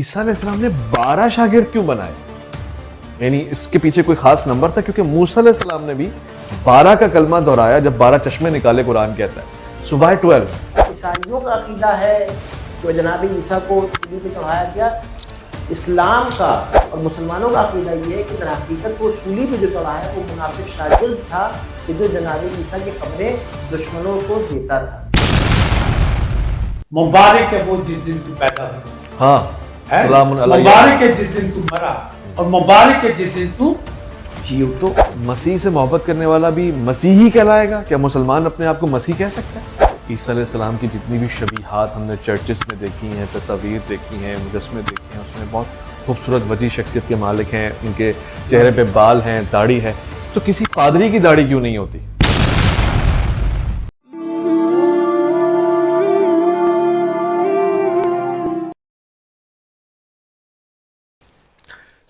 عیسیٰ علیہ السلام نے 12 شاگرد کیوں بنائے؟ یعنی اس کے پیچھے کوئی خاص نمبر تھا؟ کیونکہ موسیٰ علیہ السلام نے بھی 12 کا کلمہ دہرایا جب 12 چشمے نکالے، قرآن کہتا ہے. So why 12؟ عیسائیوں کا عقیدہ ہے کہ جناب عیسیٰ کو صلیب پہ چڑھایا گیا. اسلام کا اور مسلمانوں کا عقیدہ یہ ہے کہ در حقیقت وہ صلیب پہ جو چڑھایا وہ منافق شاگرد تھا کہ جو جناب عیسیٰ کی خبریں دشمنوں کو دیتا تھا. مبارک ہے وہ جس دن تو پیدا ہوا، ہاں، سلام علیہ. مبارک ہے جس دن تو مرا، اور مبارک ہے جس دن تو جیو. تو مسیح سے محبت کرنے والا بھی مسیحی کہلائے گا؟ کیا مسلمان اپنے آپ کو مسیح کہہ سکتا ہے؟ عیسیٰ علیہ السلام کی جتنی بھی شبیہات ہم نے چرچز میں دیکھی ہیں، تصاویر دیکھی ہیں، مجسمے دیکھے ہیں، اس میں بہت خوبصورت وجیح شخصیت کے مالک ہیں. ان کے چہرے پہ بال ہیں، داڑھی ہے. تو کسی پادری کی داڑھی کیوں نہیں ہوتی؟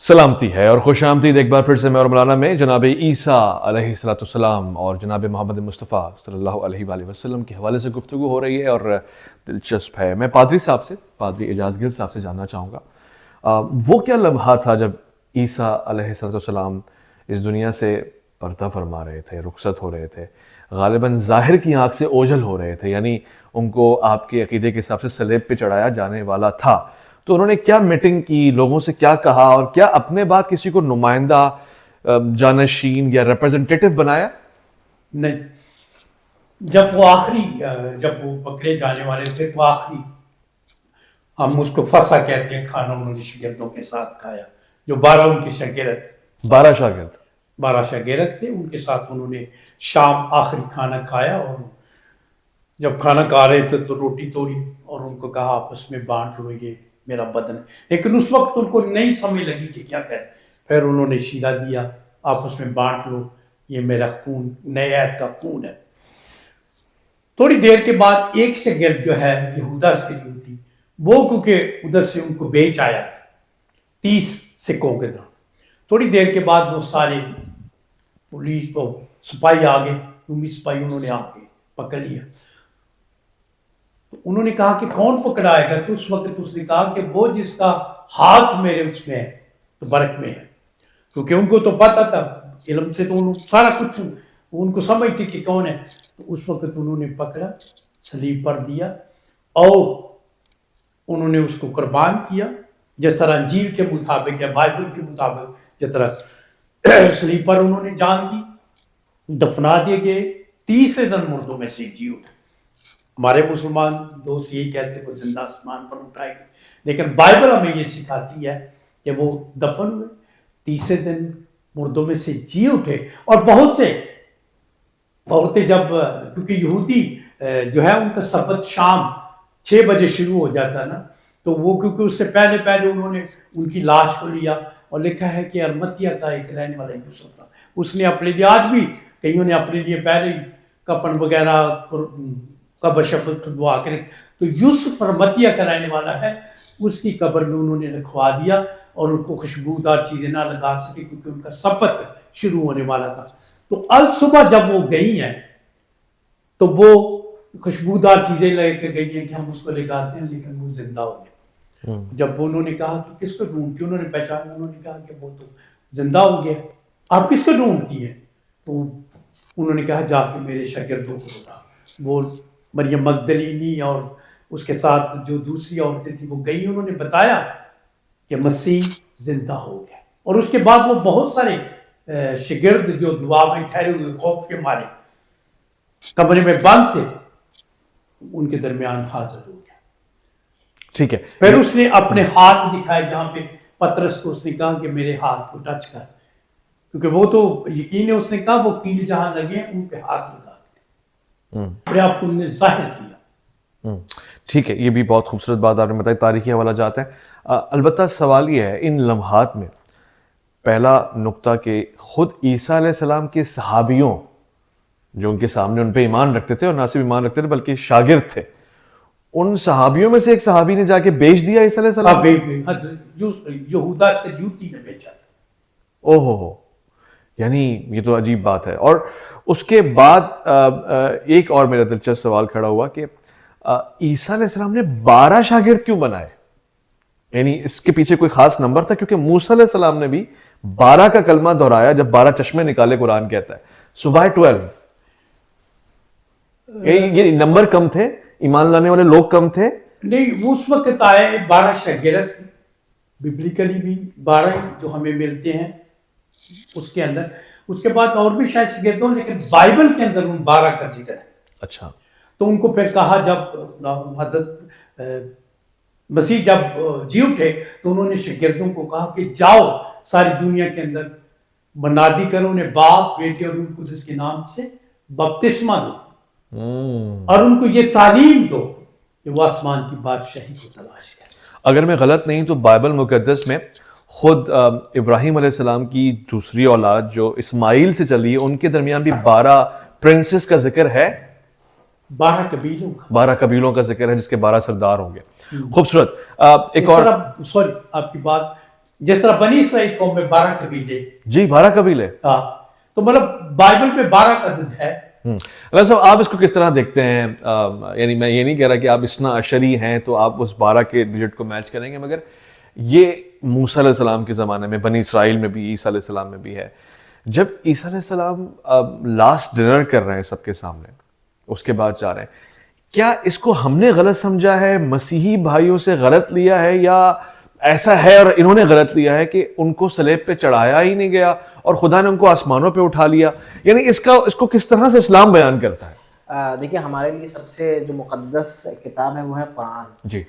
سلامتی ہے اور خوش آمدید ایک بار پھر سے میں اور مولانا میں جناب عیسیٰ علیہ السلام اور جناب محمد مصطفیٰ صلی اللہ علیہ وآلہ وسلم کے حوالے سے گفتگو ہو رہی ہے اور دلچسپ ہے. میں پادری صاحب سے، پادری اعجاز گل صاحب سے جاننا چاہوں گا وہ کیا لمحہ تھا جب عیسیٰ علیہ السلام اس دنیا سے پردہ فرما رہے تھے، رخصت ہو رہے تھے، غالباً ظاہر کی آنکھ سے اوجھل ہو رہے تھے، یعنی ان کو آپ کے عقیدے کے حساب سے صلیب پہ چڑھایا جانے والا تھا. تو انہوں نے کیا میٹنگ کی، لوگوں سے کیا کہا، اور کیا اپنے بعد کسی کو نمائندہ، جانشین یا ریپرزنٹیٹو بنایا؟ نہیں، جب وہ آخری جب وہ پکڑے جانے والے تھے، وہ آخری، ہم اس کو فسا کہتے ہیں، کھانا انہوں نے شاگردوں کے ساتھ کھایا. جو 12 ان کے شاگرد، 12 شاگرد 12 شاگرد تھے، ان کے ساتھ انہوں نے شام آخری کھانا کھایا. اور جب کھانا کھا رہے تھے تو روٹی توڑی اور ان کو کہا آپس میں بانٹ لو، یہ میرا بدن ہے. لیکن اس وقت ان کو نہیں سمجھ لگی کہ کیا کریں. پھر انہوں نے شیرہ دیا، آپس میں بانٹ لو، یہ میرا خون، نئے عہد کا خون ہے. تھوڑی دیر کے بعد ایک شاگرد جو ہے یہودا اسکریوتی، وہ کیونکہ ادھر سے ان کو بیچ آیا 30 سکوں کے دام. تھوڑی دیر کے بعد وہ سارے پولیس کو سپاہی آ گئے، رومی سپاہی، انہوں نے آ کے پکڑ لیا. تو انہوں نے کہا کہ کون پکڑائے گا؟ تو اس وقت اس نے کہا کہ وہ جس کا ہاتھ میرے اس میں ہے، تو برک میں ہے. کیونکہ ان کو تو پتا تھا، علم سے تو ان سارا کچھ ان کو سمجھ تھی کہ کون ہے. تو اس وقت انہوں نے پکڑا، صلیب پر دیا، اور انہوں نے اس کو قربان کیا، جس طرح انجیل کے مطابق یا بائبل کے مطابق، جس طرح صلیب پر انہوں نے جان دی، دفنا دیے گئے. تیسرے دن مردوں میں سے جی اٹھے. ہمارے مسلمان دوست یہی کہتے ہیں وہ زندہ آسمان پر اٹھائے گئے، لیکن بائبل ہمیں یہ سکھاتی ہے کہ وہ دفن ہوئے، تیسرے دن مردوں میں سے جی اٹھے. اور بہت سے عورتیں جب، کیونکہ یہودی جو ہے ان کا سبت شام 6 بجے شروع ہو جاتا نا، تو وہ کیونکہ اس سے پہلے انہوں نے ان کی لاش کو لیا، اور لکھا ہے کہ ارمتیا کا ایک رہنے والا یوسف تھا، اس نے اپنے لیے، آج بھی کئیوں نے اپنے لیے پہلے ہی کفن وغیرہ قبر شبت دعا کرے. تو یوسف ارمتیا کا رہنے والا ہے، اس کی قبر میں انہوں نے رکھوا دیا، اور ان کو خوشبودار چیزیں نہ لگا سکے کیونکہ ان کا سبت شروع ہونے والا تھا. تو الصبح جب وہ گئی ہیں تو وہ خوشبودار چیزیں لے کے گئی ہیں کہ ہم اس کو لگاتے ہیں، لیکن وہ زندہ ہو گئے. جب انہوں نے کہا کہ کس کو ڈھونڈتی، انہوں نے پہچانا، انہوں نے کہا کہ وہ تو زندہ ہو گیا، آپ کس کو ڈھونڈتی ہیں؟ تو انہوں نے کہا جا کے میرے شاگردوں کو بتا. وہ مریم مگدلینی اور اس کے ساتھ جو دوسری عورتیں تھیں وہ گئی، انہوں نے بتایا کہ مسیح زندہ ہو گیا. اور اس کے بعد وہ بہت سارے شاگرد جو دعا میں ٹھہرے ہوئے، خوف کے مارے کمرے میں بند تھے، ان کے درمیان حاضر ہو گیا. ٹھیک ہے. پھر اس نے اپنے ہاتھ دکھائے، جہاں پہ پترس کو اس نے کہا کہ میرے ہاتھ کو ٹچ کر، کیونکہ وہ تو یقین ہے، اس نے کہا وہ کیل جہاں لگے ان پہ ہاتھ لگا دیا، اپنے آپ کو انہوں نے ظاہر کیا. ٹھیک ہے، یہ بھی بہت خوبصورت بات آپ نے بتائی. تاریخی حوالہ جاتے ہیں. البتہ سوال یہ ہے ان لمحات میں، پہلا نقطہ کہ خود عیسیٰ علیہ السلام کے صحابیوں جو ان کے سامنے ان پہ ایمان رکھتے تھے، اور نہ صرف ایمان رکھتے تھے بلکہ شاگرد تھے، ان صحابیوں میں سے ایک صحابی نے جا کے بیچ دیا عیسیٰ علیہ السلام. یہودا اسکریوتی نے بیچا. او ہو، یعنی یہ تو عجیب بات ہے. اور اس کے بعد ایک اور میرا دلچسپ سوال کھڑا ہوا کہ عیسیٰ علیہ السلام نے 12 شاگرد کیوں بنائے؟ یعنی اس کے پیچھے کوئی خاص نمبر تھا؟ کیونکہ موسیٰ علیہ السلام نے بھی 12 کا کلمہ دہرایا جب 12 چشمے نکالے قرآن کہتا ہے. So why 12؟ یہ نمبر کم تھے، ایمان لانے والے لوگ کم تھے؟ نہیں، اس وقت آئے 12 شاگرد، ببلیکلی بھی 12 جو ہمیں ملتے ہیں اس کے اندر. اس کے بعد اور بھی شاید شاگرد ہوں، لیکن بائبل کے اندر ان 12 کا ذکر ہے. اچھا. تو ان کو پھر کہا، جب حضرت مسیح جب جی اٹھے تو انہوں نے شاگردوں کو کہا کہ جاؤ ساری دنیا کے اندر منادی کرو، انہیں باپ، بیٹے اور روح القدس کے نام سے بپتسمہ دو، اور ان کو یہ تعلیم دو کہ وہ آسمان کی بادشاہی کو تلاش کریں. اگر میں غلط نہیں تو بائبل مقدس میں خود ابراہیم علیہ السلام کی دوسری اولاد جو اسماعیل سے چلی ہے، ان کے درمیان بھی 12 پرنسز کا ذکر ہے، 12 قبیلوں کا، 12 قبیلوں کا ذکر ہے جس کے 12 سردار ہوں گے. خوبصورت. ایک اور سوری آپ کی بات، جس طرح بنی اسرائیل قوم میں 12 قبیلے، جی 12 قبیلے، ہاں، تو مطلب بائبل میں 12 کا عدد ہے. اللہ صاحب آپ اس کو کس طرح دیکھتے ہیں؟ یعنی میں یہ نہیں کہہ رہا کہ آپ اسنا عشری ہیں تو آپ اس 12 کے ڈیجٹ کو میچ کریں گے، مگر یہ موسیٰ علیہ السلام کے زمانے میں، بنی اسرائیل میں بھی، عیسیٰ علیہ السلام میں بھی ہے. جب عیسیٰ علیہ السلام لاسٹ ڈنر کر رہے ہیں سب کے سامنے، اس کے بعد جا رہے ہیں، کیا اس کو ہم نے غلط سمجھا ہے، مسیحی بھائیوں سے غلط لیا ہے، یا ایسا ہے اور انہوں نے غلط لیا ہے کہ ان کو صلیب پہ چڑھایا ہی نہیں گیا اور خدا نے ان کو آسمانوں پہ اٹھا لیا؟ یعنی اس کو کس طرح سے اسلام بیان کرتا ہے؟ دیکھیے، ہمارے لیے سب سے جو مقدس کتاب ہے وہ ہے قرآن. جی.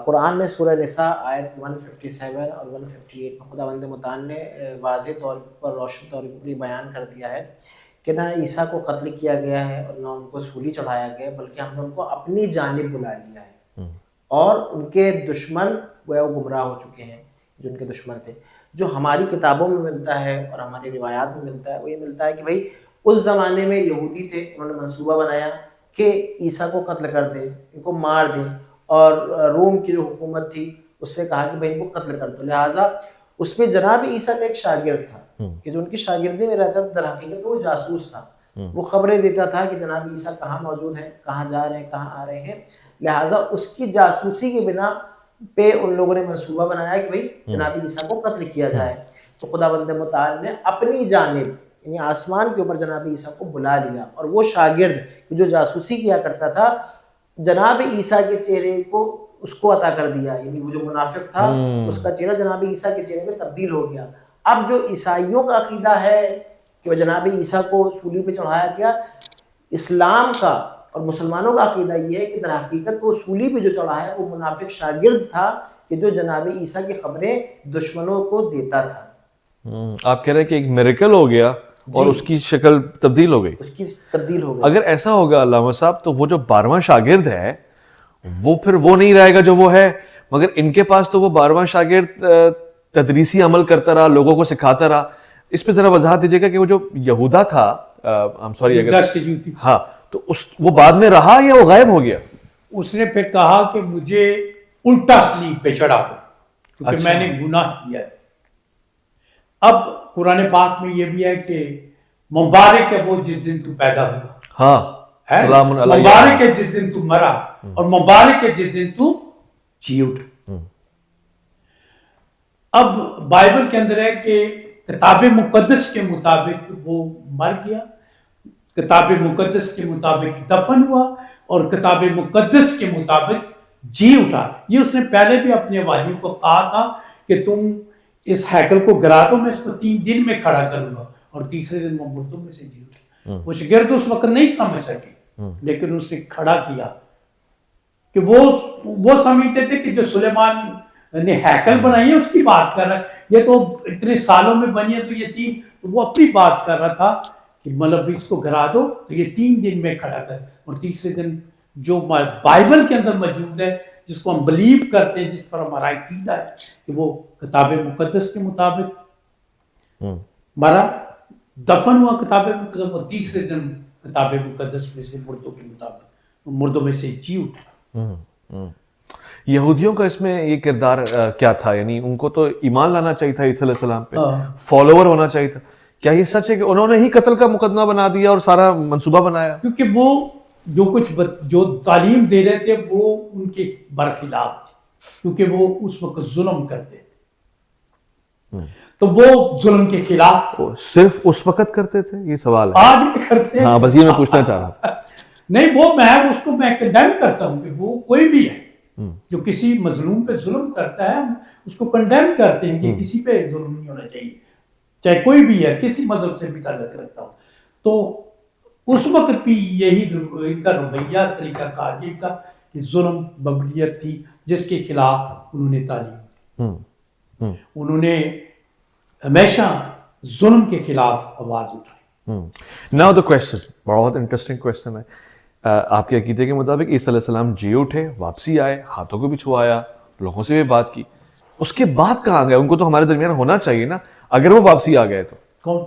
قرآن میں سورہ نساء آیت 157 اور 158 میں خداوند متعال نے واضح طور پر، روشن طور پر بیان کر دیا ہے کہ نہ عیسیٰ کو قتل کیا گیا ہے اور نہ ان کو سولی چڑھایا گیا، بلکہ ہم نے ان کو اپنی جانب بلا لیا ہے، اور ان کے دشمن وہ گمراہ ہو چکے ہیں. جو ان کے دشمن تھے، جو ہماری کتابوں میں ملتا ہے اور ہماری روایات میں ملتا ہے، وہ یہ ملتا ہے کہ بھائی اس زمانے میں یہودی تھے، انہوں نے منصوبہ بنایا کہ عیسیٰ کو قتل کر دیں، ان کو مار دیں، اور روم کی جو حکومت تھی اس سے کہا کہ بھائی ان کو قتل کر دو. لہٰذا اس میں جناب عیسیٰ کا ایک شاگرد تھا کہ جو ان کی شاگردی میں رہتا تھا، در حقیقت وہ جاسوس تھا. وہ خبریں دیتا تھا کہ جناب عیسیٰ کہاں موجود ہیں، کہاں جا رہے ہیں، کہاں آ رہے ہیں. لہٰذا اس کی جاسوسی کی بنا پہ ان لوگوں نے منصوبہ بنایا کہ بھائی جناب عیسیٰ کو قتل کیا جائے. تو خداوند متعال نے اپنی جانب، یعنی آسمان کے اوپر، جناب عیسیٰ کو بلا لیا، اور وہ شاگرد جو جاسوسی کیا کرتا تھا، جناب عیسیٰ کے چہرے کو اس کو عطا کر دیا. یعنی وہ جو منافق تھا، اس کا چہرہ جناب عیسیٰ کے چہرے میں تبدیل ہو گیا. اب جو عیسائیوں کا عقیدہ ہے کہ وہ جناب عیسیٰ کو سولی پہ چڑھایا گیا، اسلام کا اور مسلمانوں کا عقیدہ یہ ہے کہ در حقیقت وہ سولی پہ جو چڑھا ہے وہ منافق شاگرد تھا کہ جو جناب عیسیٰ کی خبریں دشمنوں کو دیتا تھا. آپ کہہ رہے ہیں کہ ایک میریکل ہو گیا اور اس کی شکل تبدیل ہو گئی. اس کی تبدیل ہو گئی. اگر ایسا ہوگا علامہ صاحب تو وہ جو 12واں شاگرد ہے وہ پھر وہ نہیں رہے گا جو وہ ہے، مگر ان کے پاس تو وہ 12واں شاگرد تدریسی عمل کرتا رہا، لوگوں کو سکھاتا رہا. اس پہ ذرا وضاحت دیجیے گا کہ وہ جو یہودا تھا، ہاں، تو وہ بعد میں رہا یا وہ غائب ہو گیا؟ اس نے پھر کہا کہ مجھے الٹا سلیب پہ چڑھا دو کیونکہ میں نے گناہ کیا ہے. اب قرآن پاک میں یہ بھی ہے کہ مبارک ہے وہ جس دن تو پیدا ہوا، ہاں، مبارک ہے جس دن تو مرا، اور مبارک ہے جس دن تو جی اٹھ. اب بائبل کے اندر ہے کہ کتاب مقدس کے مطابق وہ مر گیا، کتاب مقدس کے مطابق دفن ہوا، اور کتاب مقدس کے مطابق جی اٹھا. یہ اس نے پہلے بھی اپنے والیوں کو کہا تھا کہ تم اس ہیکل کو گرا دو، میں اس کو 3 دن میں کھڑا کروں گا، اور تیسرے دن وہ مردوں میں سے جی اٹھا. وہ شاگرد اس وقت نہیں سمجھ سکے، لیکن اس نے کھڑا کیا کہ وہ سمجھتے تھے کہ جو سلیمان نے ہیکل بنائی ہے اس کی بات کر رہا ہے، یہ تو اتنے سالوں میں بنی ہے، تو یہ 3، وہ اپنی بات کر رہا تھا کہ مطلب اس کو گرا دو تو یہ 3 دن میں کھڑا کر، اور تیسرے دن جو بائبل کے اندر موجود ہے، جس کو ہم بلیو کرتے ہیں، جس پر ہمارا عقیدہ ہے کہ وہ کتاب مقدس کے مطابق مرا، دفن ہوا کتاب مقدس، اور تیسرے دن کتاب مقدس میں سے مردوں کے مطابق مردوں میں سے جی اٹھا. یہودیوں کا اس میں یہ کردار کیا تھا؟ یعنی ان کو تو ایمان لانا چاہیے تھا عیسیٰ علیہ السلام پہ، فالوور ہونا چاہیے تھا. کیا یہ سچ ہے کہ انہوں نے ہی قتل کا مقدمہ بنا دیا اور سارا منصوبہ بنایا؟ کیونکہ وہ جو کچھ جو تعلیم دے رہے تھے وہ ان کے برخلاف تھے. کیونکہ وہ اس وقت ظلم کرتے تھے، تو وہ ظلم کے خلاف وہ صرف اس وقت کرتے تھے، یہ سوال ہے؟ آج بھی کرتے ہیں۔ ہاں بس یہ میں پوچھنا چاہ رہا تھا۔ نہیں، وہ اس کو میں کنڈیم کرتا ہوں کہ وہ کوئی بھی ہے جو کسی مظلوم پہ ظلم کرتا ہے، ہم اس کو کنڈیم کرتے ہیں کہ کسی پہ ظلم نہیں ہونا چاہیے، چاہے کوئی بھی ہے، کسی مذہب سے بھی تعلق رکھتا ہو۔ تو اس وقت بھی یہی ان کا رویہ طریقہ کار یہ تھا کہ ظلم ببلیت تھی جس کے خلاف انہوں نے تعلیم دی، انہوں نے ہمیشہ ظلم کے خلاف آواز اٹھائی۔ ناؤ دا کویسچن، بہت انٹرسٹنگ کویسچن ہے۔ آپ کے عقیدے کے مطابق عیسیٰ علیہ السلام جی اٹھے، واپسی آئے، ہاتھوں کو بھی چھوایا، لوگوں سے بھی بات کی، اس کے بعد کہاں گئے؟ ان کو تو ہمارے درمیان ہونا چاہیے نا، اگر وہ واپسی آ گئے تو۔ کون؟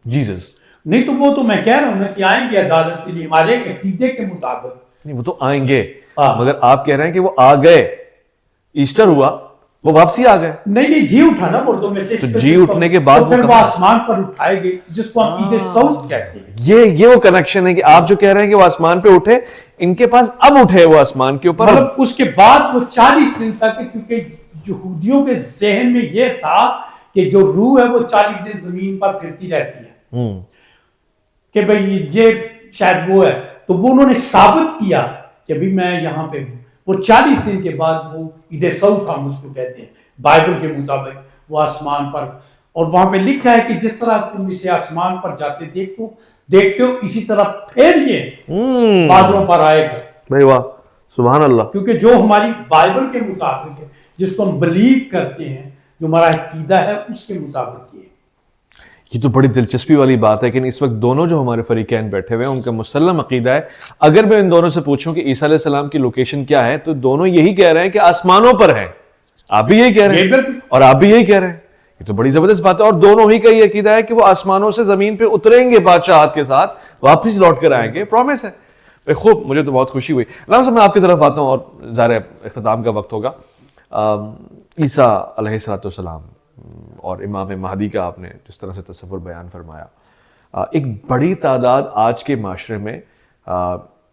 جیزس؟ نہیں تو وہ تو میں کہہ رہا ہوں نا کہ آئیں گے عدالت کے لیے ہمارے عقیدے کے مطابق۔ نہیں وہ تو آئیں گے، ہاں۔ مگر آپ کہہ رہے ہیں کہ وہ آ گئے، ایسٹر ہوا، وہ واپسی آ گئے۔ نہیں جی اٹھا نا اردو میں سے، تو جی اٹھنے کے بعد تو پھر وہ آسمان پر اٹھائے گئے جس کو ہم عید سعود کہتے ہیں۔ یہ وہ کنیکشن ہے کہ آپ جو کہہ رہے ہیں کہ وہ آسمان پہ اٹھے، ان کے پاس اب اٹھے وہ آسمان کے اوپر، مطلب اس کے بعد وہ 40 دن تک، کیونکہ یہودیوں کے ذہن میں یہ تھا کہ جو روح ہے وہ 40 دن زمین پر پھرتی رہتی ہے کہ بھئی یہ شاید وہ ہے، تو وہ انہوں نے ثابت کیا کہ ابھی میں یہاں پہ ہوں۔ وہ 40 دن کے بعد وہ عید سعود ہم اس کو کہتے ہیں بائبل کے مطابق، وہ آسمان پر، اور وہاں پہ لکھا ہے کہ جس طرح تم اسے آسمان پر جاتے دیکھتے ہو اسی طرح پھر یہ بادلوں پر آئے گا۔ بھائی واہ، سبحان اللہ۔ کیونکہ جو ہماری بائبل کے مطابق ہے، جس کو ہم بلیو کرتے ہیں، جو ہمارا عقیدہ ہے، اس کے مطابق یہ تو بڑی دلچسپی والی بات ہے کہ اس وقت دونوں جو ہمارے فریقین بیٹھے ہوئے ہیں ان کا مسلم عقیدہ ہے۔ اگر میں ان دونوں سے پوچھوں کہ عیسیٰ علیہ السلام کی لوکیشن کیا ہے تو دونوں یہی کہہ رہے ہیں کہ آسمانوں پر ہے۔ آپ بھی یہی کہہ رہے ہیں اور آپ بھی یہی کہہ رہے ہیں، یہ تو بڑی زبردست بات ہے۔ اور دونوں ہی کا یہ عقیدہ ہے کہ وہ آسمانوں سے زمین پہ اتریں گے بادشاہت کے ساتھ، واپس لوٹ کر آئیں گے، پرومس ہے۔ خوب، مجھے تو بہت خوشی ہوئی۔ علامہ صاحب میں آپ کی طرف آتا ہوں اور ظاہر اختتام کا وقت ہوگا۔ عیسیٰ علیہ السلام اور امام مہدی کا آپ نے جس طرح سے تصور بیان فرمایا، ایک بڑی تعداد آج کے معاشرے میں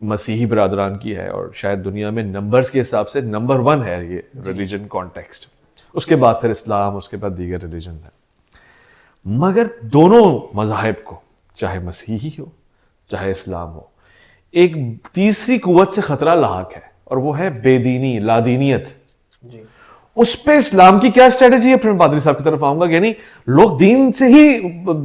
مسیحی برادران کی ہے، اور شاید دنیا میں نمبرز کے حساب سے نمبر 1 ہے یہ ریلیجن کانٹیکسٹ، اس کے بعد پھر اسلام، اس کے بعد دیگر ریلیجن ہیں۔ مگر دونوں مذاہب کو، چاہے مسیحی ہو چاہے اسلام ہو، ایک تیسری قوت سے خطرہ لاحق ہے، اور وہ ہے بے دینی، لادینیت۔ اس پہ اسلام کی کیا اسٹریٹجی ہے؟ پھر میں پادری صاحب کی طرف آؤں گا۔ یعنی لوگ دین سے ہی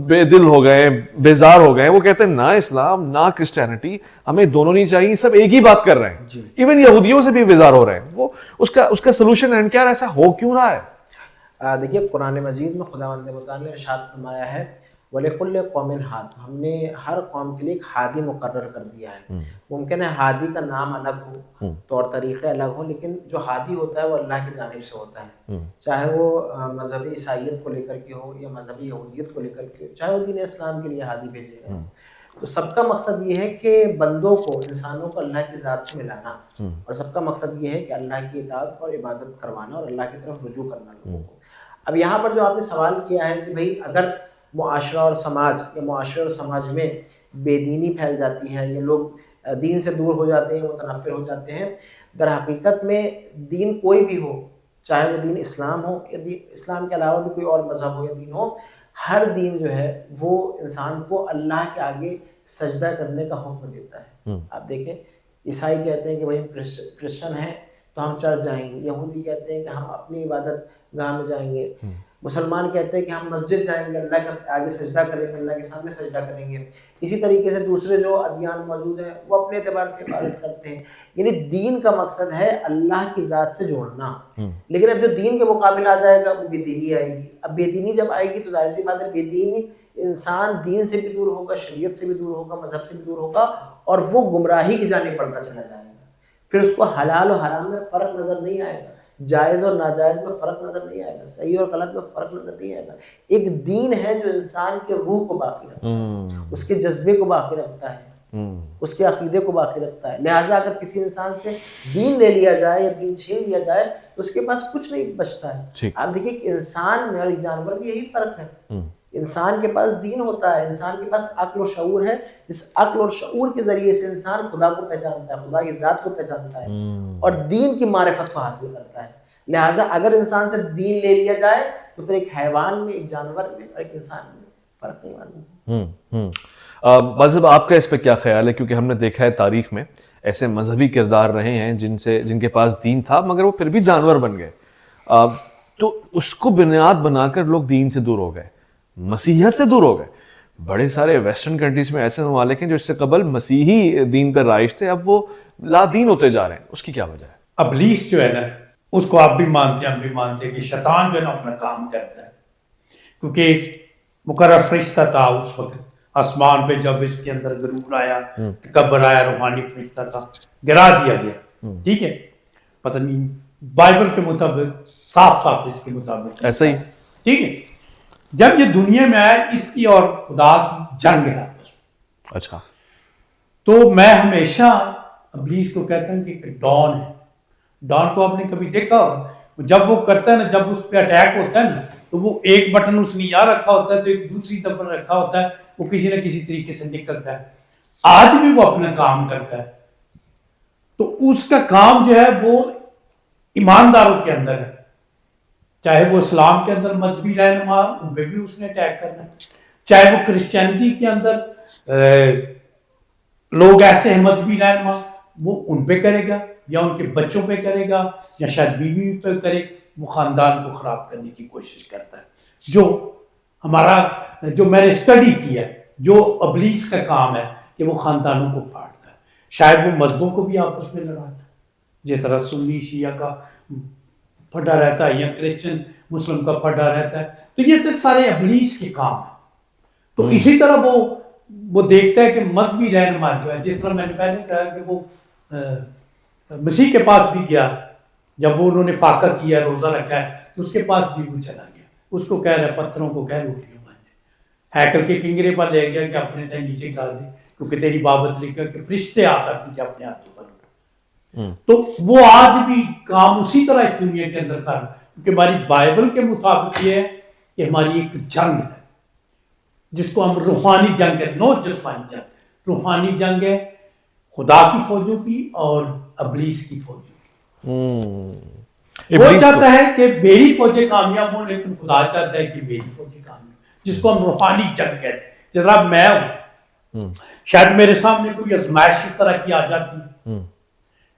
بے دل ہو گئے، بیزار ہو گئے، وہ کہتے ہیں نہ اسلام نہ کرسچینٹی، ہمیں دونوں نہیں چاہیے، سب ایک ہی بات کر رہے ہیں۔ ایون یہودیوں سے بھی بیزار ہو رہے ہیں۔ وہ اس کا سلوشن اینڈ کیا ایسا ہو کیوں رہا ہے؟ دیکھیے قرآن مجید میں خداوند متعال نے ارشاد فرمایا ہے وَلِكُلِّ قَوْمٍ ہاد، ہم نے ہر قوم کے لیے ایک ہادی مقرر کر دیا ہے۔ ممکن ہے ہادی کا نام الگ ہو، طور طریقے الگ ہو، لیکن جو ہادی ہوتا ہے وہ اللہ کی جانب سے ہوتا ہے، چاہے وہ مذہبی عیسائیت کو لے کر کے ہو یا مذہبی یہودیت کو لے کر کے ہو، چاہے وہ دین اسلام کے لیے ہادی بھیجے گئے۔ تو سب کا مقصد یہ ہے کہ بندوں کو، انسانوں کو اللہ کی ذات سے ملانا، اور سب کا مقصد یہ ہے کہ اللہ کی اطاعت اور عبادت کروانا اور اللہ کی طرف رجوع کرنا لوگوں کو۔ اب یہاں پر جو آپ نے سوال کیا ہے کہ بھئی اگر معاشرہ اور سماج میں بے دینی پھیل جاتی ہے یا لوگ دین سے دور ہو جاتے ہیں، متنفر ہو جاتے ہیں، در حقیقت میں دین کوئی بھی ہو، چاہے وہ دین اسلام ہو یا اسلام کے علاوہ بھی کوئی اور مذہب ہو یا دین ہو، ہر دین جو ہے وہ انسان کو اللہ کے آگے سجدہ کرنے کا حکم دیتا ہے۔ آپ دیکھیں عیسائی کہتے ہیں کہ بھائی کرسچن ہیں تو ہم چرچ جائیں گے، یہودی کہتے ہیں کہ ہم اپنی عبادت گاہ میں جائیں گے، مسلمان کہتے ہیں کہ ہم مسجد جائیں گے، اللہ کے آگے سجدہ کریں گے، اللہ کے سامنے سجدہ کریں گے۔ اسی طریقے سے دوسرے جو ادیان موجود ہیں وہ اپنے اعتبار سے عبادت کرتے ہیں۔ یعنی دین کا مقصد ہے اللہ کی ذات سے جوڑنا، لیکن اب جو دین کے مقابل آ جائے گا وہ بے دینی آئے گی۔ اب بے دینی جب آئے گی تو ظاہر سی بات ہے بے دینی انسان دین سے بھی دور ہوگا، شریعت سے بھی دور ہوگا، مذہب سے بھی دور ہوگا، اور وہ گمراہی کی جانب بڑھتا چلا جائے گا۔ پھر اس کو حلال و حرام میں فرق نظر نہیں آئے گا، جائز اور ناجائز میں فرق نظر نہیں آئے گا، صحیح اور غلط میں فرق نظر نہیں آئے گا۔ ایک دین ہے جو انسان کے روح کو باقی رکھتا ہے، اس کے جذبے کو باقی رکھتا ہے، اس کے عقیدے کو باقی رکھتا ہے۔ لہٰذا اگر کسی انسان سے دین لے لیا جائے یا دین چھین لیا جائے تو اس کے پاس کچھ نہیں بچتا ہے۔ آپ دیکھیے کہ انسان میں اور جانور میں یہی فرق ہے انسان کے پاس دین ہوتا ہے، انسان کے پاس عقل و شعور ہے، جس عقل اور شعور کے ذریعے سے انسان خدا کو پہچانتا ہے، خدا کی ذات کو پہچانتا ہے اور دین کی معرفت کو حاصل کرتا ہے۔ لہٰذا اگر انسان سے دین لے لیا جائے تو پھر ایک حیوان میں، ایک جانور میں اور ایک انسان میں فرق نہیں معلوم۔ مذہب آپ کا اس پہ کیا خیال ہے؟ کیونکہ ہم نے دیکھا ہے تاریخ میں ایسے مذہبی کردار رہے ہیں جن کے پاس دین تھا مگر وہ پھر بھی جانور بن گئے، تو اس کو بنیاد بنا کر لوگ دین سے دور ہو گئے، مسیحیت سے دور ہو گئے۔ بڑے سارے ویسٹرن کنٹریز میں ایسے ممالک ہیں جو اس سے قبل مسیحی دین پر رائج تھے، اب وہ لا دین ہوتے جا رہے ہیں، اس کی کیا وجہ ہے؟ ابلیس جو ہے نا، اس کو آپ بھی مانتے ہیں، ہم بھی مانتے ہیں کہ شیطان جو ہے نا اپنا کام کرتا ہے، کیونکہ ایک مقرر فرشتہ تھا اس وقت آسمان پہ، جب اس کے اندر غرور آیا، تکبر آیا، روحانی فرشتہ تھا، گرا دیا گیا، ٹھیک ہے۔ پتہ نہیں بائبل کے مطابق صاف اس کے مطابق ایسا ہی، ٹھیک ہے۔ جب یہ دنیا میں آیا، اس کی اور خدا کی جنگ ہے۔ اچھا، تو میں ہمیشہ ابلیس کو کہتا ہوں کہ ایک ڈان ہے۔ ڈان کو آپ نے کبھی دیکھا ہوگا، جب وہ کرتا ہے نا، جب اس پہ اٹیک ہوتا ہے نا، تو وہ ایک بٹن اس نے یہاں رکھا ہوتا ہے تو ایک دوسری طرف رکھا ہوتا ہے، وہ کسی نہ کسی طریقے سے نکلتا ہے۔ آج بھی وہ اپنا کام کرتا ہے، تو اس کا کام جو ہے وہ ایمانداروں کے اندر ہے، چاہے وہ اسلام کے اندر مذہبی رہنما، ان پہ بھی اس نے اٹیک کرنا ہے، چاہے وہ کرسچینٹی کے اندر لوگ ایسے ہیں مذہبی رہنما، وہ ان پہ کرے گا، یا ان کے بچوں پہ کرے گا، یا شاید بیوی پہ کرے، وہ خاندان کو خراب کرنے کی کوشش کرتا ہے۔ جو میں نے اسٹڈی کیا ہے، جو ابلیس کا کام ہے کہ وہ خاندانوں کو پھاڑتا ہے، شاید وہ مذہبوں کو بھی آپس میں لڑاتا ہے، جس طرح سنی شیعہ کا پھڈا رہتا ہے یا کرسچن مسلم کا پھڈا رہتا ہے، تو یہ سارے ابلیس کے کام ہیں۔ تو اسی طرح وہ دیکھتا ہے کہ مذہبی رہنما جو ہے، جس طرح میں نے پہلے کہا کہ وہ مسیح کے پاس بھی گیا، جب وہ انہوں نے فاقہ کیا، روزہ رکھا ہے، تو اس کے پاس بھی وہ چلا گیا، اس کو کہہ رہا ہے پتھروں کو کہہ روٹیوں بن جائے، ہیکل کے کنگرے پر لے گیا کہ اپنے تھے نیچے ڈال دے، کیونکہ تیری بابت لکھا کہ فرشتے آ کر تجھے اپنے ہاتھوں پر اٹھا۔ تو وہ آج بھی کام اسی طرح اس دنیا کے اندر کر رہا ہے، کیونکہ ہماری بائبل کے مطابق یہ ہے کہ ہماری ایک جنگ ہے، جس کو ہم روحانی جنگ ہے، نو جسمانی جنگ، روحانی جنگ ہے خدا کی فوجوں کی اور ابلیس کی فوجوں کی۔ وہ چاہتا ہے کہ میری فوجیں کامیاب ہوں، لیکن خدا چاہتا ہے کہ میری فوجیں کامیاب، جس کو ہم روحانی جنگ کہتے ہیں۔ جناب میں ہوں، شاید میرے سامنے کوئی آزمائش اس طرح کی آ جاتی ہے،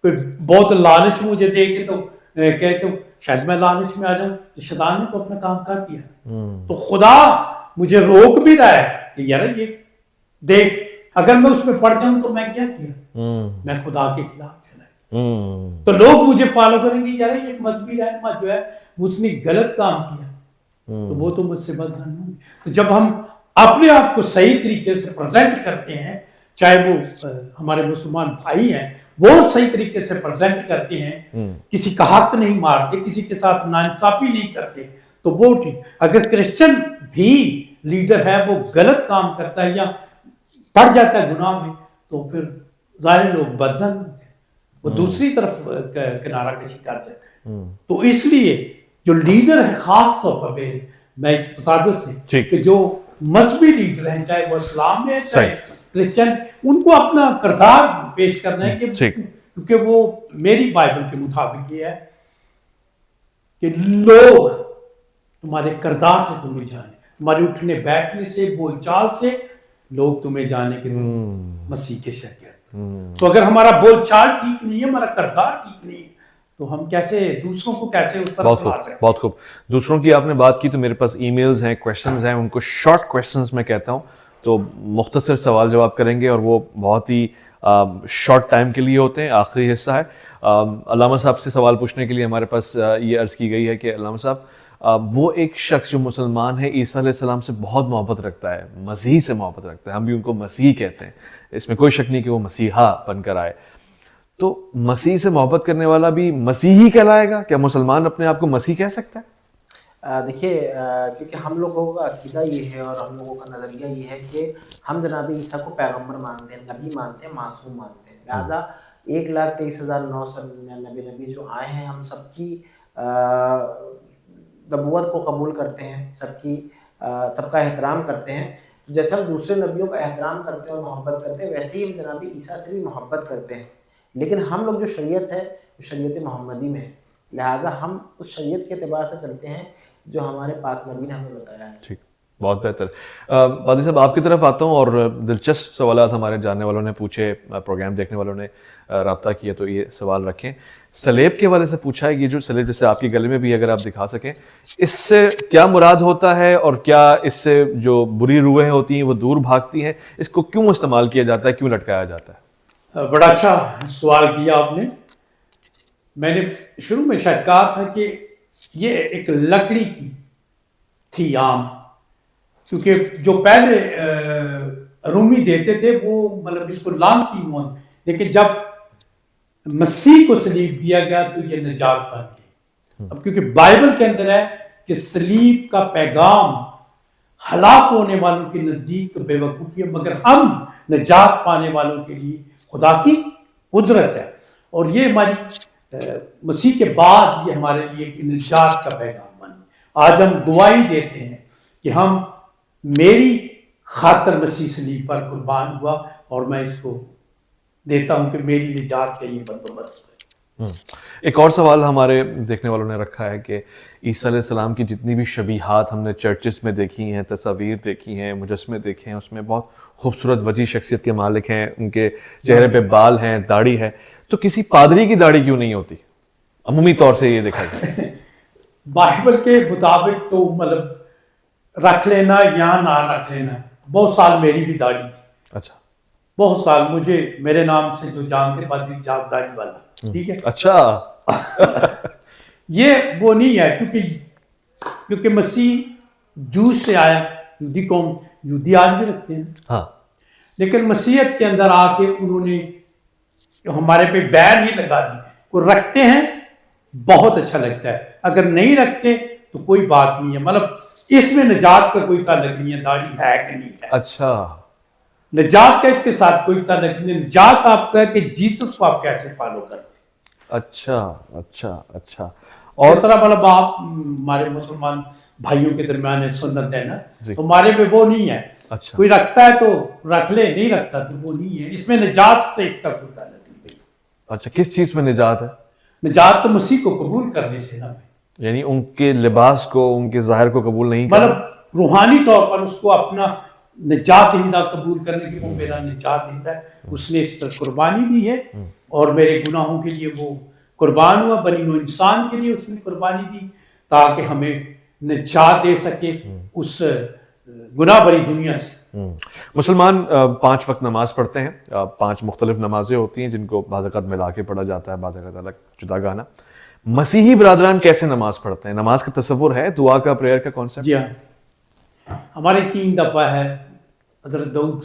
کوئی بہت لالچ مجھے دے کے تو کہتے ہوں شاید میں لالچ میں آ جاؤں، تو شیطان نے تو اپنا کام کر دیا، تو خدا مجھے روک بھی رہا ہے کہ یار یہ دیکھ، اگر میں اس میں پڑ جاؤں تو میں کیا کیا، میں خدا کے خلاف چلا، تو لوگ مجھے فالو کریں گے، یار یہ مذہبی رہنما جو ہے اس نے غلط کام کیا، تو وہ تو مجھ سے بدظن ہوں گے۔ تو جب ہم اپنے آپ کو صحیح طریقے سے پریزنٹ کرتے ہیں، چاہے وہ ہمارے مسلمان بھائی ہیں، وہ صحیح طریقے سے پریزنٹ کرتے ہیں، کسی کا حق نہیں مارتے، کسی کے ساتھ ناانصافی نہیں کرتے، تو وہ ٹھیک۔ اگر کرسچن بھی لیڈر ہے وہ غلط کام کرتا ہے یا پڑ جاتا ہے گناہ میں، تو پھر ظاہر لوگ بدظن ہوتے ہیں، وہ دوسری طرف کنارہ کشی کر جاتے ہیں۔ تو اس لیے جو لیڈر ہے، خاص طور پر میں اس فسادت سے کہ جو مذہبی لیڈر ہیں، چاہے وہ اسلام میں چاہے کرسچن، ان کو اپنا کردار پیش کرنا ہے، کیونکہ وہ میری بائبل کے مطابق یہ ہے کہ لوگ تمہارے کردار سے تمہیں جانے، تمہارے اٹھنے بیٹھنے سے، بول چال سے لوگ تمہیں جانے کہ تم مسیح کے شاگرد۔ تو اگر ہمارا بول چال ٹھیک نہیں ہے، ہمارا کردار ٹھیک نہیں ہے، تو ہم کیسے دوسروں کو کیسے اس طرح چلا سکتے ہیں؟ بہت خوب، دوسروں کی آپ نے بات کی تو میرے پاس ای میلز ہیں، کویشچنز ہیں، ان کو شارٹ کویشچنز میں کہتا ہوں، تو مختصر سوال جواب کریں گے اور وہ بہت ہی شارٹ ٹائم کے لیے ہوتے ہیں، آخری حصہ ہے۔ علامہ صاحب سے سوال پوچھنے کے لیے ہمارے پاس یہ عرض کی گئی ہے کہ علامہ صاحب، وہ ایک شخص جو مسلمان ہے، عیسیٰ علیہ السلام سے بہت محبت رکھتا ہے، مسیح سے محبت رکھتا ہے، ہم بھی ان کو مسیح کہتے ہیں، اس میں کوئی شک نہیں کہ وہ مسیحا بن کر آئے، تو مسیح سے محبت کرنے والا بھی مسیحی کہلائے گا؟ کیا مسلمان اپنے آپ کو مسیح کہہ سکتا ہے؟ دیکھیے، کیونکہ ہم لوگوں کا عقیدہ یہ ہے اور ہم لوگوں کا نظریہ یہ ہے کہ ہم جناب عیسیٰ کو پیغمبر مانتے ہیں، نبی مانتے ہیں، معصوم مانتے ہیں، لہٰذا 1,23,999 نبی جو آئے ہیں، ہم سب کی نبوت کو قبول کرتے ہیں، سب کی سب کا احترام کرتے ہیں. جیسا ہم دوسرے نبیوں کا احترام کرتے ہیں اور محبت کرتے ہیں ویسے ہی ہم جناب عیسیٰ سے بھی محبت کرتے ہیں. لیکن ہم لوگ جو شریعت ہے وہ شریعت محمدی میں ہے, لہٰذا ہم اس شریعت کے اعتبار سے چلتے ہیں جو ہمارے پاک نبی نے ہمیں بتایا ہے. ٹھیک, بہت بہتر. قاضی صاحب آپ کی طرف آتا ہوں, اور دلچسپ سوالات ہمارے جاننے والوں نے پوچھے, پروگرام دیکھنے والوں نے رابطہ کیا, تو یہ سوال رکھیں. سلیب کے حوالے سے پوچھا ہے, یہ جو سلیب جیسے آپ کی گلے میں بھی اگر آپ دکھا سکیں, اس سے کیا مراد ہوتا ہے, اور کیا اس سے جو بری روحیں ہوتی ہیں وہ دور بھاگتی ہیں, اس کو کیوں استعمال کیا جاتا ہے, کیوں لٹکایا جاتا ہے؟ بڑا اچھا سوال کیا آپ نے. میں نے شروع میں شاید کہا تھا کہ یہ ایک لکڑی کی تھی عام, کیونکہ جو پہلے رومی دیتے تھے وہ مطلب اس کو لانتی ہوں, لیکن جب مسیح کو صلیب دیا گیا تو یہ نجات بن گئی. اب کیونکہ بائبل کے اندر ہے کہ صلیب کا پیغام ہلاک ہونے والوں کے نزدیک بے وقوفی ہے, مگر ہم نجات پانے والوں کے لیے خدا کی قدرت ہے. اور یہ ہماری مسیح کے بعد یہ ہمارے لیے ایک نجات کا پیغام بن. آج ہم گواہی دیتے ہیں کہ ہم میری خاطر مسیح صلیب پر قربان ہوا, اور میں اس کو دیتا ہوں کہ میری نجات کا یہ بندوبست ہے. ایک اور سوال ہمارے دیکھنے والوں نے رکھا ہے کہ عیسیٰ علیہ السلام کی جتنی بھی شبیہات ہم نے چرچز میں دیکھی ہیں, تصاویر دیکھی ہیں, مجسمے دیکھے ہیں, اس میں بہت خوبصورت وجیح شخصیت کے مالک ہیں, ان کے چہرے پہ بال ہیں, داڑھی ہے, تو کسی پادری کی داڑھی کیوں نہیں ہوتی عمومی طور سے یہ دیکھا جائے؟ بائبل کے مطابق تو مطلب رکھ لینا یا نہ رکھ لینا. بہت سال میری بھی داڑھی تھی, اچھا, بہت سال مجھے میرے نام سے جو جانتے پادری جاب داڑھی والا, ٹھیک ہے. اچھا. یہ وہ نہیں ہے, کیونکہ مسیح جوش سے آیا, یہودی قوم, یہودی آج بھی رکھتے ہیں, ہاں, لیکن مسیحیت کے اندر آ کے انہوں نے ہمارے پہ بین نہیں لگا دی. وہ رکھتے ہیں, بہت اچھا لگتا ہے, اگر نہیں رکھتے تو کوئی بات نہیں ہے. مطلب اس میں نجات کا کوئی تعلق نہیں ہے داڑھی ہے کہ نہیں ہے. اچھا, نجات کا اس کے ساتھ کوئی تعلق نہیں. نجات آپ کا ہے کہ جیسس کو آپ کیسے فالو کرتے ہیں. اچھا, اچھا, اچھا. اور اس طرح مطلب آپ ہمارے مسلمان بھائیوں کے درمیان سنت ہے نا, تو ہمارے پہ وہ نہیں ہے. اچھا, کوئی رکھتا ہے تو رکھ لے, نہیں رکھتا تو وہ نہیں ہے. اس میں نجات سے اس کا کوئی تعلق نہیں. اچھا, کس چیز میں نجات ہے؟ نجات تو مسیح کو قبول کرنے سے نا, یعنی ان کے لباس کو, ان کے ظاہر کو قبول نہیں کرنا, مطلب روحانی طور پر اس کو اپنا نجات دہندہ قبول کرنے کی, وہ میرا نجات دہندہ ہے, اس نے اس پر قربانی دی ہے, اور میرے گناہوں کے لیے وہ قربان ہوا. بنی نوع انسان کے لیے اس نے قربانی دی تاکہ ہمیں نجات دے سکے اس گناہ بری دنیا سے. مسلمان 5 وقت نماز پڑھتے ہیں, 5 مختلف نمازیں ہوتی ہیں جن کو بعض اوقات ملا کے پڑھا جاتا ہے, بعض اوقات الگ جدا گانا. مسیحی برادران کیسے نماز پڑھتے ہیں؟ نماز کا تصور ہے, دعا کا, پریئر کا کانسیپٹ؟ جی ہاں, ہمارے 3 دفعہ ہے. حضرت داؤد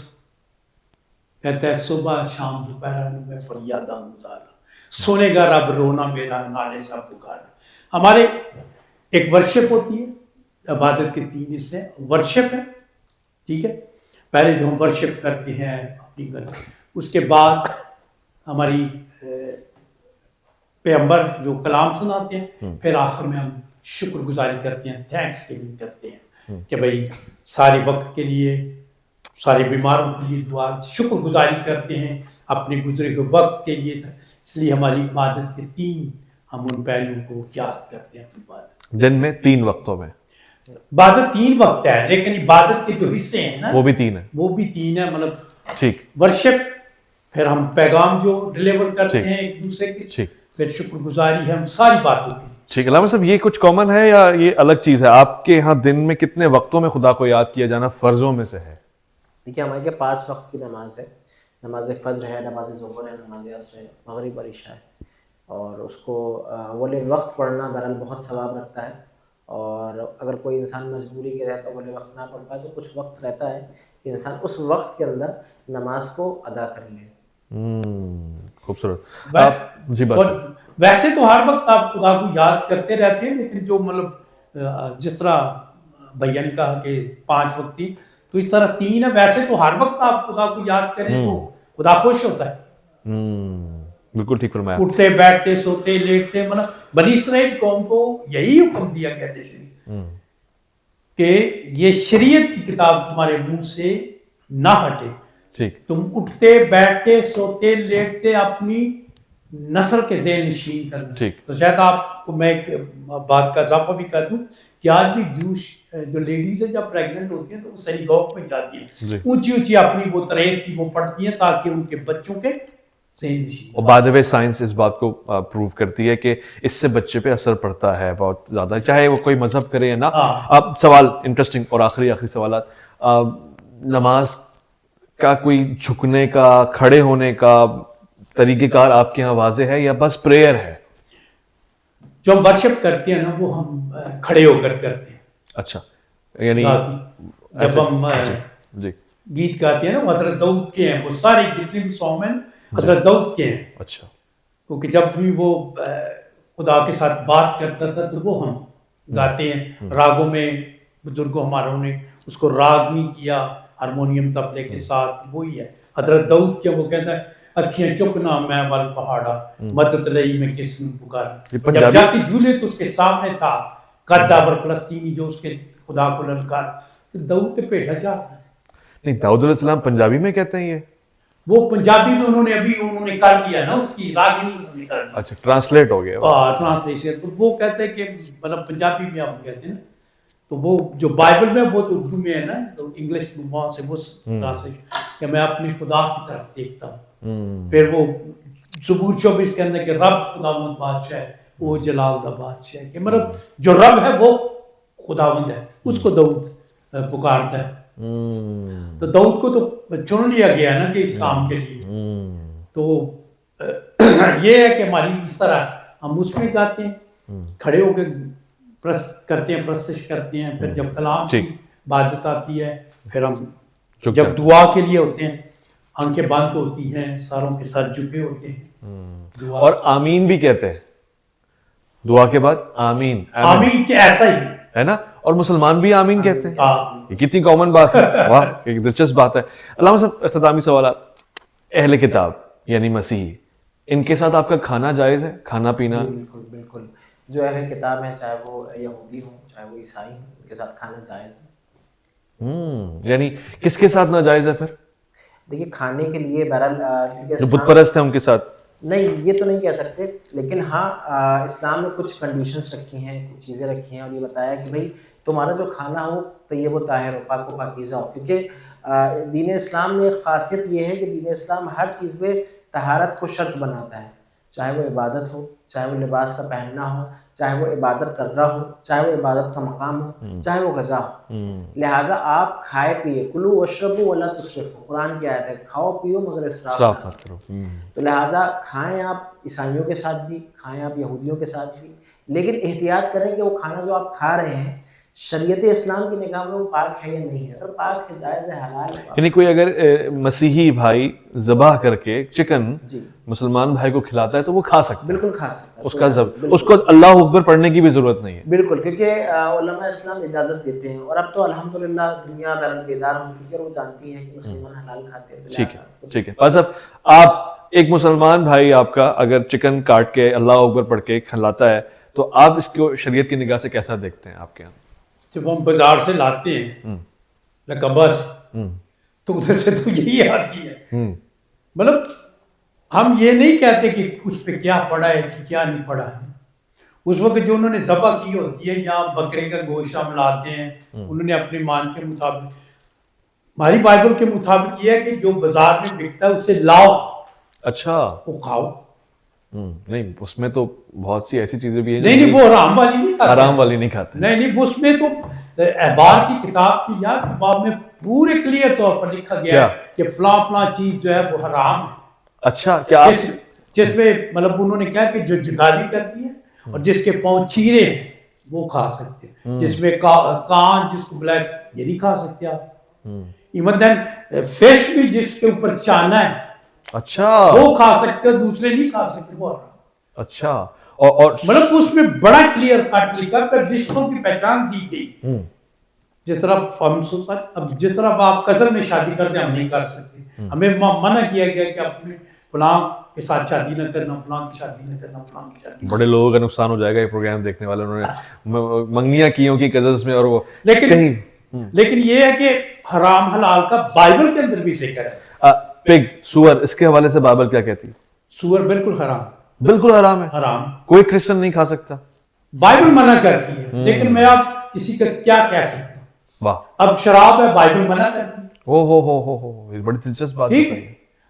کہتا ہے صبح شام دوپہر میں فریاداں گزارا, سنے گا رب رونا میرا, نالے سا پکارا. ہمارے ایک ورشپ ہوتی ہے, عبادت کے 3 حصے. ورشپ ہے, ٹھیک ہے, پہلے جو ہم ورشپ کرتے ہیں اپنی گھر, اس کے بعد ہماری پیغمبر جو کلام سناتے ہیں, پھر آخر میں ہم شکر گزاری کرتے ہیں, تھینکس گیونگ کرتے ہیں کہ بھائی سارے وقت کے لیے, سارے بیماروں کے لیے دعا, شکر گزاری کرتے ہیں اپنے گزرے ہوئے وقت کے لیے. اس لیے ہماری عبادت کے 3 ہم ان پہلوؤں کو یاد کرتے ہیں. دن میں 3 وقتوں میں عبادت 3 وقت ہے, لیکن عبادت کے جو حصے ہیں نا وہ بھی 3 ہیں, وہ بھی 3 ہیں. مطلب ٹھیک, ورشپ, پھر ہم پیغام جو ڈیلیور کرتے ہیں ایک دوسرے کے, ٹھیک, پھر شکر گزاری ہے, ہم ساری باتوں کی. ٹھیک. علامہ صاحب یہ کچھ کامن ہے یا یہ الگ چیز ہے؟ آپ کے ہاں دن میں کتنے وقتوں میں خدا کو یاد کیا جانا فرضوں میں سے ہے؟ دیکھیے ہمارے کے 5 وقت کی نماز ہے. نماز فجر ہے, نماز ظہر ہے, نماز عصر ہے, مغرب اور عشاء ہے. اور اس کو اول وقت پڑھنا بہرحال بہت ثواب رکھتا ہے. اور اگر کوئی انسان مجبوری کے رہتا ہے اول وقت نہ پڑھ پائے تو کچھ وقت رہتا ہے کہ انسان اس وقت کے اندر نماز کو ادا کر لے. خوبصورت. جی ویسے تو ہر وقت آپ خدا کو یاد کرتے رہتے ہیں, لیکن جو مطلب جس طرح بھیا نے کہا کہ 5 وقت تھی, تو اس طرح 3 ہے. ویسے تو ہر وقت آپ خدا کو یاد کریں تو خدا خوش ہوتا ہے. بالکل ٹھیک فرمایا. اٹھتے بیٹھتے سوتے لیٹتے, مطلب بنی اسرائیل قوم کو یہی حکم دیا گیا تھا. کہ یہ شریعت کی کتاب تمہارے منہ سے نہ ہٹے، ٹھیک، تم اٹھتے بیٹھتے سوتے لیٹتے اپنی نسل کے ذہن نشین کرنا. ٹھیک. تو شاید آپ کو میں ایک بات کا اضافہ بھی کر دوں کہ آج بھی جو لیڈیز ہیں جب پریگننٹ ہوتی ہیں تو وہ صحیح گوپ میں جاتی ہیں، اونچی اونچی اپنی وہ تریت کی وہ پڑھتی ہیں تاکہ ان کے بچوں کے ذہن نشین. اور بعد میں سائنس اس بات کو پروو کرتی ہے کہ اس سے بچے پہ اثر پڑتا ہے بہت زیادہ، چاہے وہ کوئی مذہب کرے یا نہ. اب سوال انٹرسٹنگ اور آخری سوالات، نماز کا کوئی جھکنے کا کھڑے ہونے کا طریقہ کار آپ کے یہاں واضح ہے یا بس پریئر ہے؟ جو ہم ورشپ کرتے ہیں نا وہ ہم کھڑے ہو کر کرتے ہیں. اچھا، یعنی جب ہم جی گیت گاتے ہیں نا وہ حضرت داؤد کے ہیں، وہ سارے جتنے بھی سونگ ہیں حضرت داؤد کے ہیں. اچھا، کیونکہ جب بھی وہ خدا کے ساتھ بات کرتا تھا تو وہ ہم گاتے ہیں. راگوں میں بزرگوں ہماروں نے اس کو راگ نہیں کیا ہارمونیم تبلے کے ساتھ، وہی ہے حضرت داؤد کے. وہ کہتا ہے اکھیاں چکنا میں ول پہاڑا مدد لئی میں کس نے پکارا. جب جاتی جھولے تو اس کے سامنے تھا قدابر فلسطینی جو اس کے خدا کو للکار. داؤد پہ بھیجا جاتا ہے. نہیں، داؤد علیہ السلام پنجابی میں کہتے ہیں یہ؟ وہ پنجابی میں انہوں نے کر دیا نا، اس کی راگنی انہوں نے کر دیا. اچھا، ٹرانسلیٹ ہو گیا. ٹرانسلیشن. تو وہ کہتے ہیں کہ مطلب پنجابی میں ہم کہتے ہیں نا، تو وہ جو بائبل میں وہ تو اردو میں ہے نا، تو انگلش میں وہاں سے وہ ٹرانسلیشن کہ میں اپنے خدا کی طرف دیکھتا ہوں. پھر وہ زبور 24 کے اندر کہ رب خداوند بادشاہ ہے، وہ جلال دا بادشاہ ہے، کہ مطلب جو رب ہے وہ خداوند ہے، اس کو داؤد پکارتا ہے. تو داؤد کو تو چن لیا گیا نا کہ اس کام کے لیے. تو یہ ہے کہ ہماری اس طرح ہم اس میں گاتے ہیں، کھڑے ہو کے کرتے ہیں، پرستش کرتے ہیں. پھر جب کلام کی عبادت آتی ہے پھر ہم جب دعا کے لیے ہوتے ہیں آنکھیں بند ہوتی ہیں، ساروں کے ساتھ جھکے ہوتے ہیں. اور آمین بھی کہتے ہیں دعا کے بعد. آمین آمین کہ ایسا ہی ہے نا، اور مسلمان بھی آمین کہتے ہیں. یہ کتنی کامن بات ہے، واہ، ایک دلچسپ بات ہے. علامہ صاحب، اختتامی سوالات. اہل کتاب یعنی مسیحی، ان کے ساتھ آپ کا کھانا جائز ہے، کھانا پینا؟ بالکل بالکل. جو اہل کتاب ہیں چاہے وہ یہودی ہوں چاہے وہ عیسائی ہوں، ان کے ساتھ کھانا جائز ہے. یعنی کس کے ساتھ ناجائز ہے پھر؟ دیکھیے کھانے کے لیے بہرحال جو بت پرست ہیں ان کے ساتھ نہیں، یہ تو نہیں کہہ سکتے، لیکن ہاں اسلام نے کچھ کنڈیشنز رکھی ہیں، کچھ چیزیں رکھی ہیں، اور یہ بتایا کہ بھئی تمہارا جو کھانا ہو طیب و طاہر ہو، پاک و پاکیزہ ہو. کیونکہ دین اسلام میں خاصیت یہ ہے کہ دین اسلام ہر چیز میں طہارت کو شرط بناتا ہے، چاہے وہ عبادت ہو، چاہے وہ لباس کا پہننا ہو، چاہے وہ عبادت کر رہا ہو، چاہے وہ عبادت کا مقام ہو، چاہے وہ غذا ہو. لہٰذا آپ کھائے پیے، کلو واشربوا ولا تسرفوا، قرآن کی آیت ہے، کھاؤ پیو مگر اسراف مت کرو. تو لہٰذا کھائیں آپ عیسائیوں کے ساتھ بھی، کھائیں آپ یہودیوں کے ساتھ بھی، لیکن احتیاط کریں کہ وہ کھانا جو آپ کھا رہے ہیں شریعت اسلام کی نگاہ میں وہ پاک ہے یا نہیں ہے. اگر پاک ہے، جائز ہے، حلال ہے. یعنی کوئی اگر مسیحی بھائی ذبح کر کے چکن جی مسلمان بھائی کو کھلاتا ہے تو وہ کھا سکتا ہے، بالکل کھا سکتا ہے. اس کا اس کو اللہ اکبر پڑھنے کی بھی ضرورت نہیں ہے. بالکل، کیونکہ علماء اسلام اجازت دیتے ہیں، اور اب تو الحمدللہ دنیا بیدار ہو چکی ہے، وہ جانتی ہے کہ مسلمان حلال کھاتے ہیں. ٹھیک ہے، ٹھیک ہے. بس اب آپ ایک مسلمان بھائی آپ کا اگر چکن کاٹ کے اللہ اکبر پڑھ کے کھلاتا ہے تو آپ اس کو شریعت کی نگاہ سے کیسا دیکھتے ہیں آپ کے یہاں؟ جب ہم بازار سے لاتے ہیں لکبر تو ادھر سے تو یہی آتی ہے. مطلب ہم یہ نہیں کہتے کہ اس پہ کیا پڑا ہے کہ کیا نہیں پڑا ہے. اس وقت جو انہوں نے ذبح کی ہوتی ہے یا بکرے کا گوشت ہم لاتے ہیں، انہوں نے اپنے مان کے مطابق، ہماری بائبل کے مطابق یہ ہے کہ جو بازار میں بکتا ہے اسے لاؤ، اچھا وہ کھاؤ. نہیں، اس میں تو بہت سی ایسی چیزیں بھی ہیں نہیں وہ حرام والی نہیں کھاتے، حرام والی نہیں کھاتے. نہیں اس میں تو احبار کی کتاب کی یاد باب میں پورے کلیئر طور پر لکھا گیا ہے کہ فلاں فلاں چیز جو ہے وہ حرام ہے. اچھا، کیا جس میں مطلب انہوں نے کہا کہ جو جگالی کرتی ہے اور جس کے پاؤں چیرے ہیں وہ کھا سکتے ہیں، جس میں کان جس کو بلیک یہ نہیں کھا سکتے آپ. ایون دین فش بھی جس کے اوپر چانا ہے اچھا وہ کھا سکتے ہیں، دوسرے نہیں کھا سکتے وہ. اچھا، اور مطلب اس میں بڑا کلیئر کٹ لکھا کر رشتوں کی پہچان دی گئی. جس طرح اب جس طرح آپ قصر میں شادی کرتے ہیں ہم نہیں کر سکتے، ہمیں منع کیا گیا کہ اپنے فلاں کے ساتھ شادی نہ کرنا، فلاں کی شادی نہ کرنا، فلاں کی شادی۔ بڑے لوگوں کا نقصان ہو جائے گا یہ پروگرام دیکھنے والے، انہوں نے منگنیاں کی ہوں کی کزنس میں، اور وہ لیکن یہ ہے کہ حرام حلال کا بائبل کے اندر بھی ذکر ہے۔ پگ، سور، اس کے حوالے سے بائبل کیا کہتی ہے؟ سور بالکل حرام، بالکل حرام ہے، حرام، کوئی کرسچن نہیں کھا سکتا، بائبل منع کرتی ہے، لیکن میں اب کسی کا کیا کہہ سکتا ہوں؟ واہ، اب شراب ہے، بائبل منع کرتی ہے، ہو یہ بڑی دلچسپ بات ٹھیک ہے،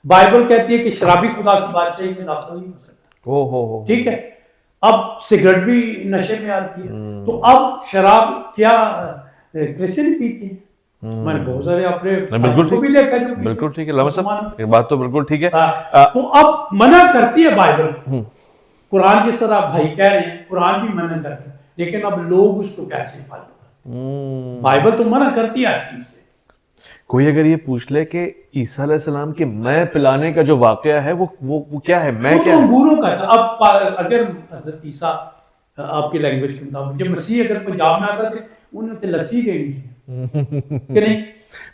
بائبل کہتی ہے کہ شرابی خدا کی بادشاہی میں داخل نہیں ہو سکتا، ہو ٹھیک ہے۔ اب سگریٹ بھی نشے میں آتی ہے، تو اب شراب کیا کرسچن پیتے ہیں؟ میں نے بہت سارے اپنے بالکل کو بھی دیکھا جو پیتے ہیں۔ بالکل ٹھیک ہے، علامہ صاحب یہ بات تو بالکل ٹھیک ہے۔ تو اب منع کرتی ہے بائبل، قرآن جس طرح بھائی کہہ رہے ہیں قرآن بھی منع کرتا ہے، لیکن اب لوگ اس کو کیسے فالو کرتے ہیں؟ بائبل تو منع کرتی ہے ہر چیز سے۔ کوئی اگر یہ پوچھ لے کہ عیسیٰ علیہ السلام کے میں پلانے کا جو واقعہ ہے وہ کیا ہے، میں کیا ہے؟ انگوروں کا تھا۔ اب اگر حضرت عیسیٰ آپ کی لینگویج کے مطابق جب مسیح اگر پنجاب میں آتا تھے انہوں نے تو لسی دینی تھی کہ نہیں؟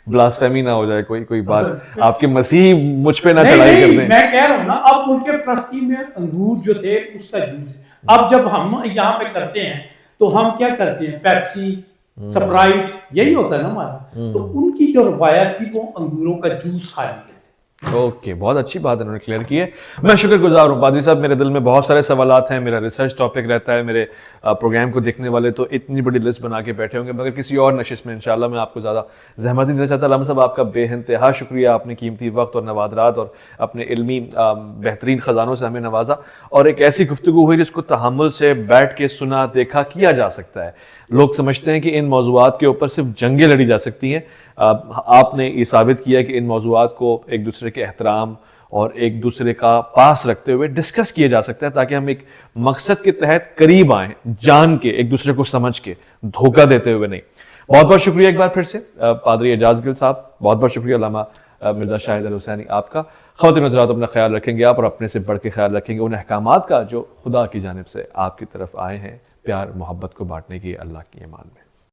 بلاسفیمی نہ ہو جائے کوئی بات، آپ کے مسیح مجھ پہ نہ چڑھائی کر دیں۔ میں کہہ رہا ہوں نا، اب ان کے فلسطین میں انگور جو تھے اس کا جوس، اب جب ہم یہاں پہ کرتے ہیں تو ہم کیا کرتے ہیں؟ پیپسی، سپرائٹ، یہی ہوتا ہے نا ہمارا۔ تو ان کی جو روایت تھی وہ انگوروں کا جوس کھانے کے۔ اوکے، بہت اچھی بات انہوں نے کلیئر کی ہے، میں شکر گزار ہوں پادری صاحب۔ میرے دل میں بہت سارے سوالات ہیں، میرا ریسرچ ٹاپک رہتا ہے، میرے پروگرام کو دیکھنے والے تو اتنی بڑی لسٹ بنا کے بیٹھے ہوں گے، مگر کسی اور نشست میں انشاءاللہ میں آپ کو زیادہ زحمت نہیں دینا چاہتا۔ علامہ صاحب آپ کا بے انتہا شکریہ، اپنے قیمتی وقت اور نوادرات اور اپنے علمی بہترین خزانوں سے ہمیں نوازا، اور ایک ایسی گفتگو ہوئی جس کو تحمل سے بیٹھ کے سنا دیکھا کیا جا سکتا ہے۔ لوگ سمجھتے ہیں کہ ان موضوعات کے اوپر صرف جنگیں لڑی جا سکتی ہیں، آپ نے یہ ثابت کیا کہ ان موضوعات کو ایک دوسرے کے احترام اور ایک دوسرے کا پاس رکھتے ہوئے ڈسکس کیا جا سکتا ہے، تاکہ ہم ایک مقصد کے تحت قریب آئیں، جان کے، ایک دوسرے کو سمجھ کے، دھوکہ دیتے ہوئے نہیں۔ بہت بہت شکریہ ایک بار پھر سے پادری اعجاز گل صاحب، بہت بہت شکریہ علامہ مرزا شاہد الحسینی آپ کا۔ خواتین حضرات اپنا خیال رکھیں گے آپ، اور اپنے سے بڑھ کے خیال رکھیں گے ان احکامات کا جو خدا کی جانب سے آپ کی طرف آئے ہیں، پیار محبت کو بانٹنے کی۔ اللہ کی امان میں۔